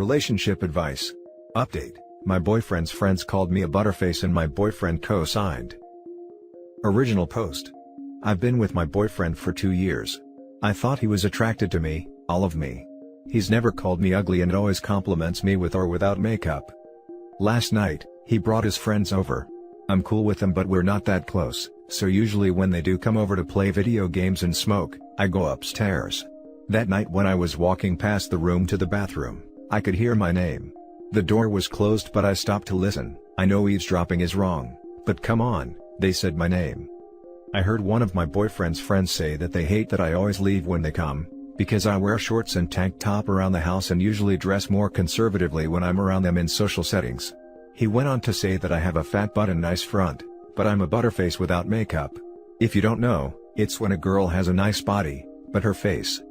Relationship advice. Update. My boyfriend's friends called me a butterface and my boyfriend co-signed. Original post. I've been with my boyfriend for 2 years. I thought he was attracted to me, all of me. He's never called me ugly and always compliments me with or without makeup. Last night, he brought his friends over. I'm cool with them but we're not that close, so usually when they do come over to play video games and smoke, I go upstairs. That night when I was walking past the room to the bathroom, I could hear my name. The door was closed but I stopped to listen. I know eavesdropping is wrong, but come on, they said my name. I heard one of my boyfriend's friends say that they hate that I always leave when they come, because I wear shorts and tank top around the house and usually dress more conservatively when I'm around them in social settings. He went on to say that I have a fat butt and nice front, but I'm a butterface without makeup. If you don't know, it's when a girl has a nice body, but her face.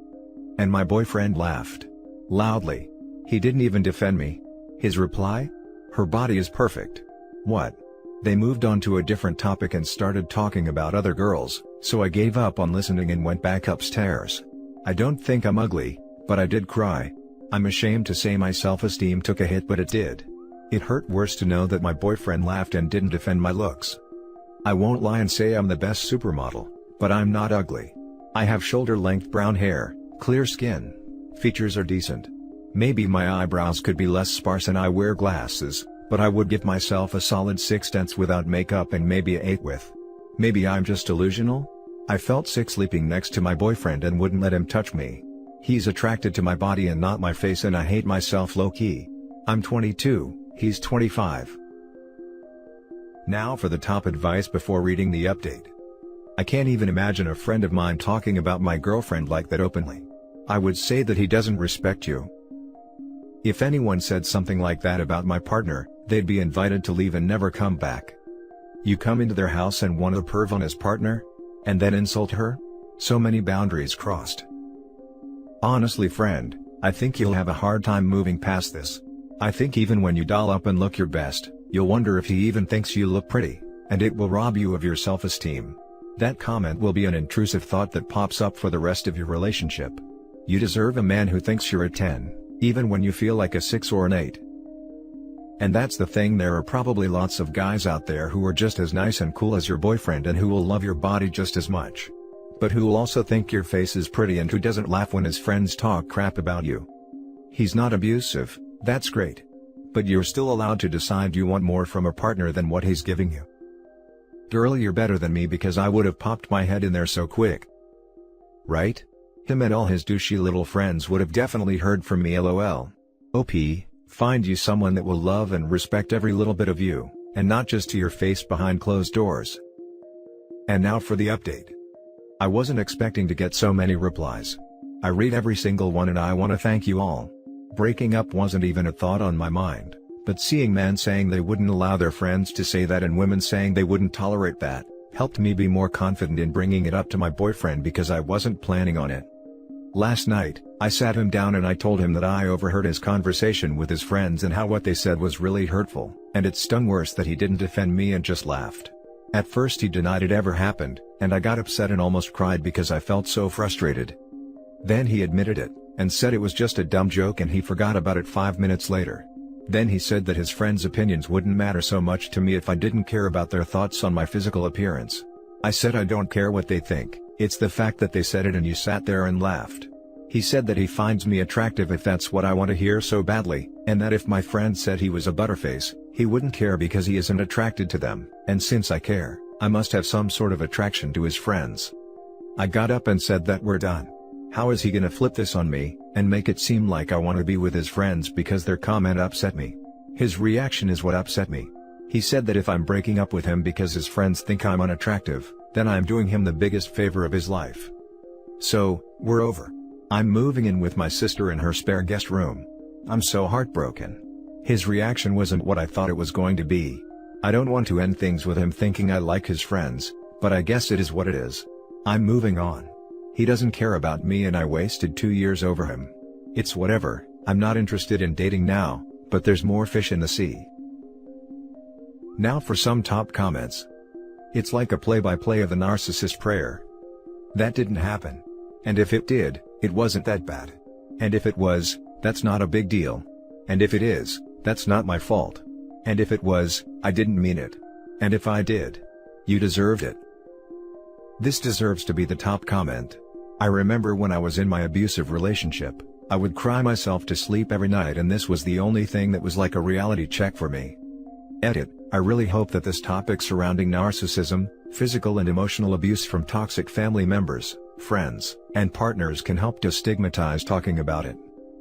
And my boyfriend laughed. Loudly. He didn't even defend me. His reply? Her body is perfect. What? They moved on to a different topic and started talking about other girls, so I gave up on listening and went back upstairs. I don't think I'm ugly, but I did cry. I'm ashamed to say my self-esteem took a hit but it did. It hurt worse to know that my boyfriend laughed and didn't defend my looks. I won't lie and say I'm the best supermodel, but I'm not ugly. I have shoulder-length brown hair, clear skin. Features are decent. Maybe my eyebrows could be less sparse and I wear glasses, but I would give myself a solid 6/10 without makeup and maybe a 8 with. Maybe I'm just delusional? I felt sick sleeping next to my boyfriend and wouldn't let him touch me. He's attracted to my body and not my face and I hate myself low-key. I'm 22, he's 25. Now for the top advice before reading the update. I can't even imagine a friend of mine talking about my girlfriend like that openly. I would say that he doesn't respect you. If anyone said something like that about my partner, they'd be invited to leave and never come back. You come into their house and want to perv on his partner? And then insult her? So many boundaries crossed. Honestly friend, I think you'll have a hard time moving past this. I think even when you doll up and look your best, you'll wonder if he even thinks you look pretty, and it will rob you of your self-esteem. That comment will be an intrusive thought that pops up for the rest of your relationship. You deserve a man who thinks you're a 10, even when you feel like a 6 or an 8. And that's the thing, there are probably lots of guys out there who are just as nice and cool as your boyfriend and who will love your body just as much. But who will also think your face is pretty and who doesn't laugh when his friends talk crap about you. He's not abusive, that's great. But you're still allowed to decide you want more from a partner than what he's giving you. Girl, you're better than me because I would have popped my head in there so quick. Right? Him and all his douchey little friends would have definitely heard from me, lol. OP, find you someone that will love and respect every little bit of you, and not just to your face behind closed doors. And now for the update. I wasn't expecting to get so many replies. I read every single one and I want to thank you all. Breaking up wasn't even a thought on my mind, but seeing men saying they wouldn't allow their friends to say that and women saying they wouldn't tolerate that, helped me be more confident in bringing it up to my boyfriend because I wasn't planning on it. Last night, I sat him down and I told him that I overheard his conversation with his friends and how what they said was really hurtful, and it stung worse that he didn't defend me and just laughed. At first he denied it ever happened, and I got upset and almost cried because I felt so frustrated. Then he admitted it, and said it was just a dumb joke and he forgot about it 5 minutes later. Then he said that his friends' opinions wouldn't matter so much to me if I didn't care about their thoughts on my physical appearance. I said I don't care what they think, it's the fact that they said it and you sat there and laughed. He said that he finds me attractive if that's what I want to hear so badly, and that if my friend said he was a butterface, he wouldn't care because he isn't attracted to them, and since I care, I must have some sort of attraction to his friends. I got up and said that we're done. How is he gonna flip this on me, and make it seem like I want to be with his friends because their comment upset me? His reaction is what upset me. He said that if I'm breaking up with him because his friends think I'm unattractive, then I'm doing him the biggest favor of his life. So, we're over. I'm moving in with my sister in her spare guest room. I'm so heartbroken. His reaction wasn't what I thought it was going to be. I don't want to end things with him thinking I like his friends, but I guess it is what it is. I'm moving on. He doesn't care about me and I wasted 2 years over him. It's whatever, I'm not interested in dating now, but there's more fish in the sea. Now for some top comments. It's like a play-by-play of the narcissist prayer. That didn't happen. And if it did, it wasn't that bad. And if it was, that's not a big deal. And if it is, that's not my fault. And if it was, I didn't mean it. And if I did, you deserved it. This deserves to be the top comment. I remember when I was in my abusive relationship, I would cry myself to sleep every night, and this was the only thing that was like a reality check for me. Edit. I really hope that this topic surrounding narcissism, physical and emotional abuse from toxic family members, friends, and partners can help destigmatize talking about it.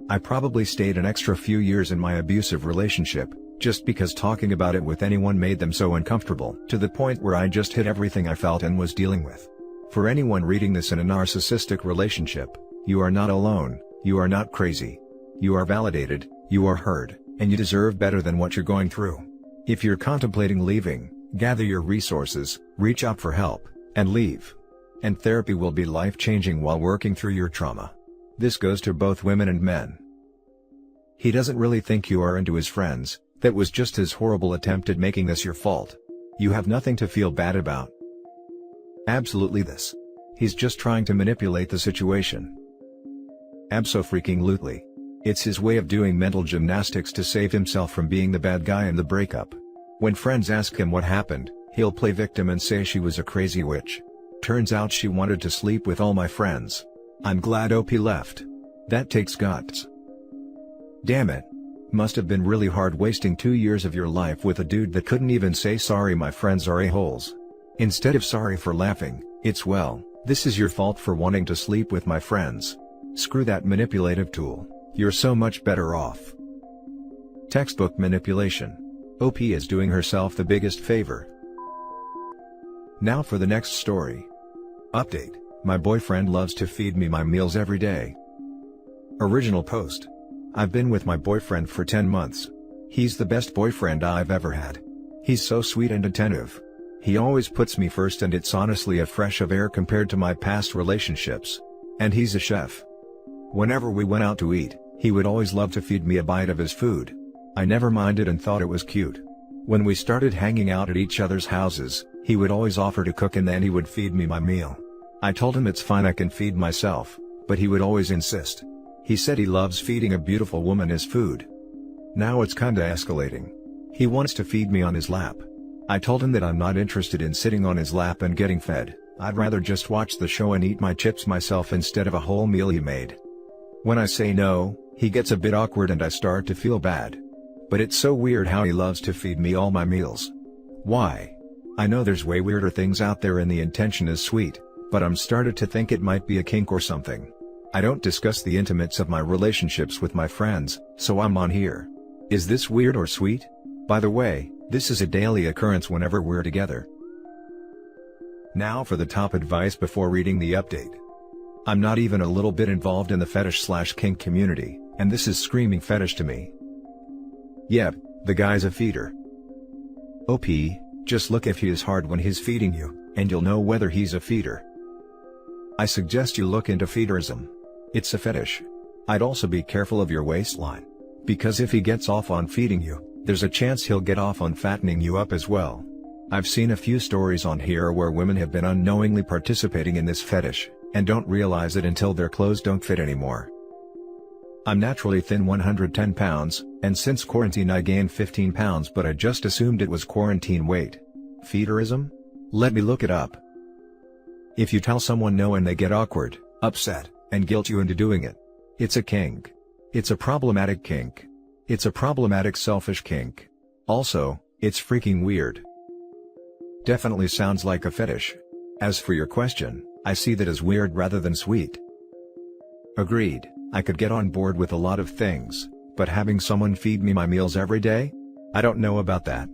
I probably stayed an extra few years in my abusive relationship, just because talking about it with anyone made them so uncomfortable, to the point where I just hid everything I felt and was dealing with. For anyone reading this in a narcissistic relationship, you are not alone, you are not crazy. You are validated, you are heard, and you deserve better than what you're going through. If you're contemplating leaving, gather your resources, reach out for help, and leave. And therapy will be life-changing while working through your trauma. This goes to both women and men. He doesn't really think you are into his friends. That was just his horrible attempt at making this your fault. You have nothing to feel bad about. Absolutely this. He's just trying to manipulate the situation. Abso-freaking-lutely. It's his way of doing mental gymnastics to save himself from being the bad guy in the breakup. When friends ask him what happened, he'll play victim and say she was a crazy witch. Turns out she wanted to sleep with all my friends. I'm glad OP left. That takes guts. Damn it. Must have been really hard wasting 2 years of your life with a dude that couldn't even say sorry my friends are a-holes. Instead of sorry for laughing, it's well, this is your fault for wanting to sleep with my friends. Screw that manipulative tool. You're so much better off. Textbook manipulation. OP is doing herself the biggest favor. Now for the next story. Update. My boyfriend loves to feed me my meals every day. Original post. I've been with my boyfriend for 10 months. He's the best boyfriend I've ever had. He's so sweet and attentive. He always puts me first, and it's honestly a fresh of air compared to my past relationships. And he's a chef. Whenever we went out to eat, he would always love to feed me a bite of his food. I never minded and thought it was cute. When we started hanging out at each other's houses, he would always offer to cook and then he would feed me my meal. I told him it's fine, I can feed myself, but he would always insist. He said he loves feeding a beautiful woman his food. Now it's kinda escalating. He wants to feed me on his lap. I told him that I'm not interested in sitting on his lap and getting fed. I'd rather just watch the show and eat my chips myself instead of a whole meal he made. When I say no, he gets a bit awkward and I start to feel bad. But it's so weird how he loves to feed me all my meals. Why? I know there's way weirder things out there and the intention is sweet, but I'm started to think it might be a kink or something. I don't discuss the intimates of my relationships with my friends, so I'm on here. Is this weird or sweet? By the way, this is a daily occurrence whenever we're together. Now for the top advice before reading the update. I'm not even a little bit involved in the fetish/kink community, and this is screaming fetish to me. Yep, the guy's a feeder. OP, just look if he is hard when he's feeding you, and you'll know whether he's a feeder. I suggest you look into feederism. It's a fetish. I'd also be careful of your waistline. Because if he gets off on feeding you, there's a chance he'll get off on fattening you up as well. I've seen a few stories on here where women have been unknowingly participating in this fetish, and don't realize it until their clothes don't fit anymore. I'm naturally thin, 110 pounds, and since quarantine I gained 15 pounds, but I just assumed it was quarantine weight. Feederism? Let me look it up. If you tell someone no and they get awkward, upset, and guilt you into doing it, it's a kink. It's a problematic kink. It's a problematic selfish kink. Also, it's freaking weird. Definitely sounds like a fetish. As for your question, I see that as weird rather than sweet. Agreed, I could get on board with a lot of things, but having someone feed me my meals every day? I don't know about that.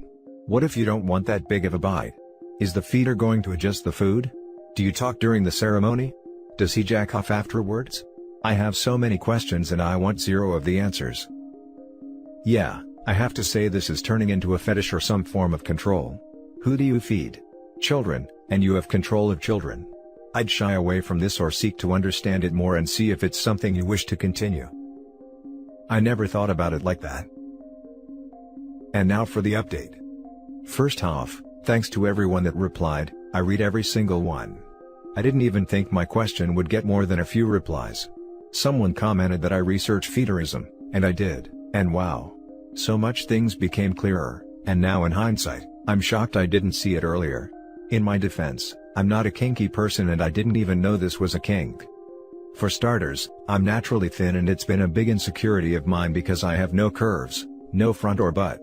What if you don't want that big of a bite? Is the feeder going to adjust the food? Do you talk during the ceremony? Does he jack off afterwards? I have so many questions and I want zero of the answers. Yeah, I have to say this is turning into a fetish or some form of control. Who do you feed? Children, and you have control of children. I'd shy away from this or seek to understand it more and see if it's something you wish to continue. I never thought about it like that. And now for the update. First off, thanks to everyone that replied. I read every single one. I didn't even think my question would get more than a few replies. Someone commented that I research feederism, and I did, And wow. So much things became clearer, and now in hindsight, I'm shocked I didn't see it earlier. In my defense, I'm not a kinky person and I didn't even know this was a kink. For starters, I'm naturally thin and it's been a big insecurity of mine because I have no curves, no front or butt.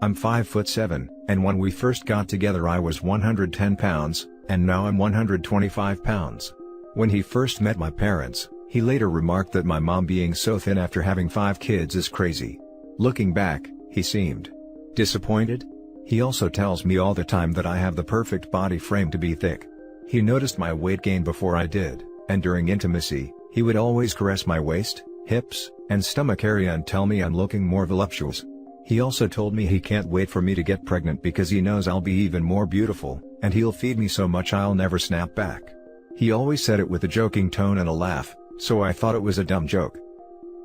I'm 5'7", and when we first got together I was 110 pounds, and now I'm 125 pounds. When he first met my parents, he later remarked that my mom being so thin after having 5 kids is crazy. Looking back, he seemed disappointed. He also tells me all the time that I have the perfect body frame to be thick. He noticed my weight gain before I did, and during intimacy, he would always caress my waist, hips, and stomach area and tell me I'm looking more voluptuous. He also told me he can't wait for me to get pregnant because he knows I'll be even more beautiful, and he'll feed me so much I'll never snap back. He always said it with a joking tone and a laugh, so I thought it was a dumb joke.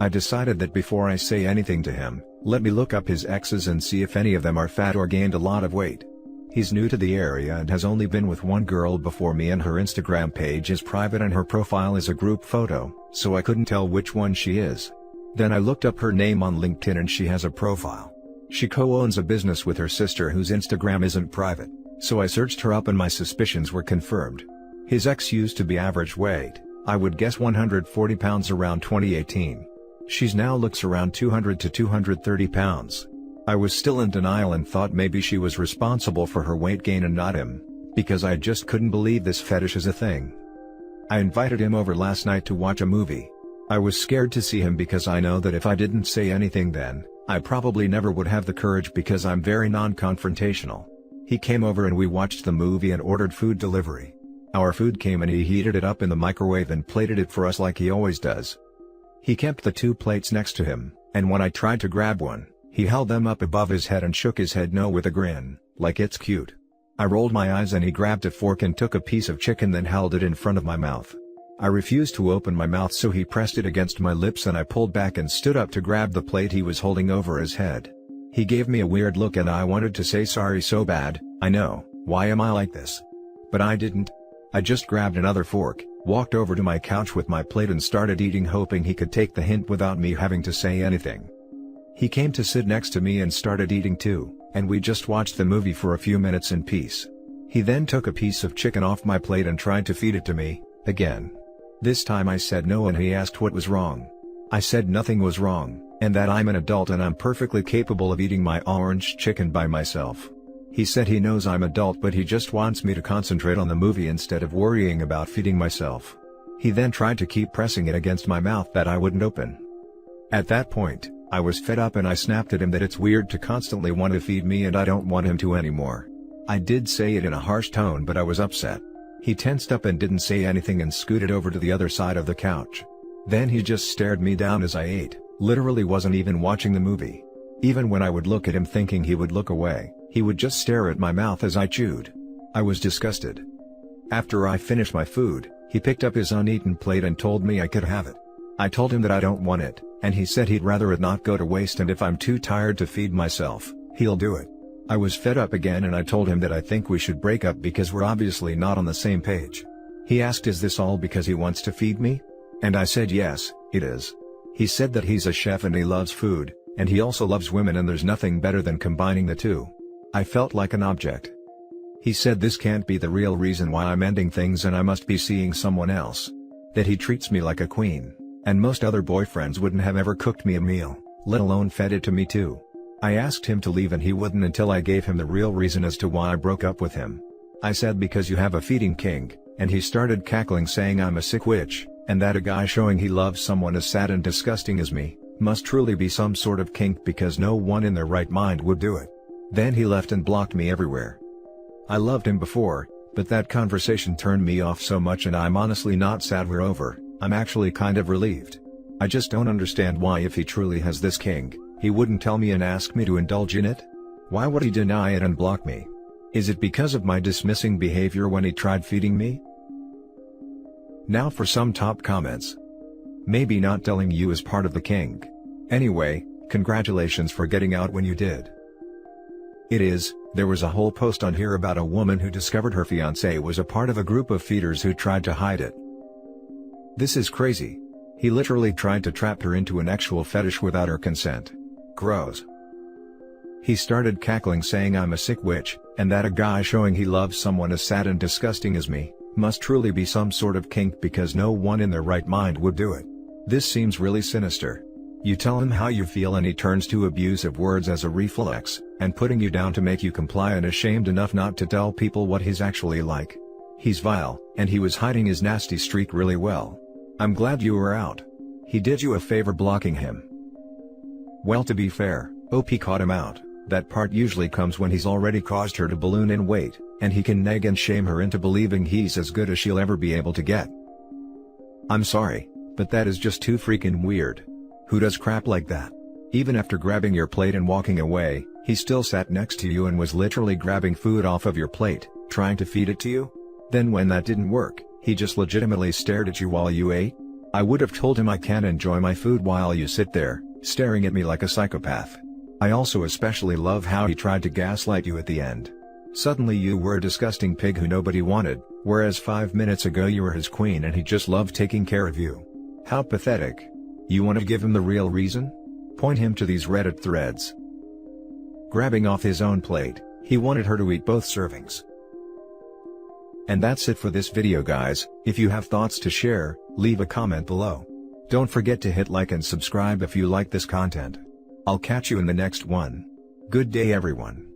I decided that before I say anything to him, let me look up his exes and see if any of them are fat or gained a lot of weight. He's new to the area and has only been with one girl before me, and her Instagram page is private and her profile is a group photo, so I couldn't tell which one she is. Then I looked up her name on LinkedIn and she has a profile. She co-owns a business with her sister whose Instagram isn't private, so I searched her up and my suspicions were confirmed. His ex used to be average weight, I would guess 140 pounds around 2018. She's now looks around 200 to 230 pounds. I was still in denial and thought maybe she was responsible for her weight gain and not him, because I just couldn't believe this fetish is a thing. I invited him over last night to watch a movie. I was scared to see him because I know that if I didn't say anything then, I probably never would have the courage because I'm very non-confrontational. He came over and we watched the movie and ordered food delivery. Our food came and he heated it up in the microwave and plated it for us like he always does. He kept the 2 plates next to him, and when I tried to grab one, he held them up above his head and shook his head no with a grin, like it's cute. I rolled my eyes and he grabbed a fork and took a piece of chicken then held it in front of my mouth. I refused to open my mouth so he pressed it against my lips and I pulled back and stood up to grab the plate he was holding over his head. He gave me a weird look and I wanted to say sorry so bad, I know, why am I like this? But I didn't. I just grabbed another fork, walked over to my couch with my plate and started eating, hoping he could take the hint without me having to say anything. He came to sit next to me and started eating too, and we just watched the movie for a few minutes in peace. He then took a piece of chicken off my plate and tried to feed it to me, again. This time I said no and he asked what was wrong. I said nothing was wrong, and that I'm an adult and I'm perfectly capable of eating my orange chicken by myself. He said he knows I'm adult but he just wants me to concentrate on the movie instead of worrying about feeding myself. He then tried to keep pressing it against my mouth that I wouldn't open. At that point, I was fed up and I snapped at him that it's weird to constantly want to feed me and I don't want him to anymore. I did say it in a harsh tone but I was upset. He tensed up and didn't say anything and scooted over to the other side of the couch. Then he just stared me down as I ate, literally wasn't even watching the movie. Even when I would look at him thinking he would look away, he would just stare at my mouth as I chewed. I was disgusted. After I finished my food, he picked up his uneaten plate and told me I could have it. I told him that I don't want it, and he said he'd rather it not go to waste and if I'm too tired to feed myself, he'll do it. I was fed up again and I told him that I think we should break up because we're obviously not on the same page. He asked, is this all because he wants to feed me? And I said yes, it is. He said that he's a chef and he loves food, and he also loves women and there's nothing better than combining the two. I felt like an object. He said this can't be the real reason why I'm ending things and I must be seeing someone else. That he treats me like a queen, and most other boyfriends wouldn't have ever cooked me a meal, let alone fed it to me too. I asked him to leave and he wouldn't until I gave him the real reason as to why I broke up with him. I said because you have a feeding kink, and he started cackling saying I'm a sick witch, and that a guy showing he loves someone as sad and disgusting as me, must truly be some sort of kink because no one in their right mind would do it. Then he left and blocked me everywhere. I loved him before, but that conversation turned me off so much and I'm honestly not sad we're over, I'm actually kind of relieved. I just don't understand why if he truly has this kink, he wouldn't tell me and ask me to indulge in it? Why would he deny it and block me? Is it because of my dismissing behavior when he tried feeding me? Now for some top comments. Maybe not telling you is part of the kink. Anyway, congratulations for getting out when you did. It is. There was a whole post on here about a woman who discovered her fiancé was a part of a group of feeders who tried to hide it. This is crazy. He literally tried to trap her into an actual fetish without her consent. Gross. He started cackling saying I'm a sick witch, and that a guy showing he loves someone as sad and disgusting as me, must truly be some sort of kink because no one in their right mind would do it. This seems really sinister. You tell him how you feel and he turns to abusive words as a reflex, and putting you down to make you comply and ashamed enough not to tell people what he's actually like. He's vile, and he was hiding his nasty streak really well. I'm glad you were out. He did you a favor blocking him. Well, to be fair, OP caught him out. That part usually comes when he's already caused her to balloon in weight, and he can nag and shame her into believing he's as good as she'll ever be able to get. I'm sorry, but that is just too freaking weird. Who does crap like that? Even after grabbing your plate and walking away, he still sat next to you and was literally grabbing food off of your plate, trying to feed it to you? Then when that didn't work, he just legitimately stared at you while you ate? I would have told him I can't enjoy my food while you sit there, staring at me like a psychopath. I also especially love how he tried to gaslight you at the end. Suddenly you were a disgusting pig who nobody wanted, whereas 5 minutes ago you were his queen and he just loved taking care of you. How pathetic. You want to give him the real reason? Point him to these Reddit threads. Grabbing off his own plate, he wanted her to eat both servings. And that's it for this video, guys. If you have thoughts to share, leave a comment below. Don't forget to hit like and subscribe if you like this content. I'll catch you in the next one. Good day, everyone.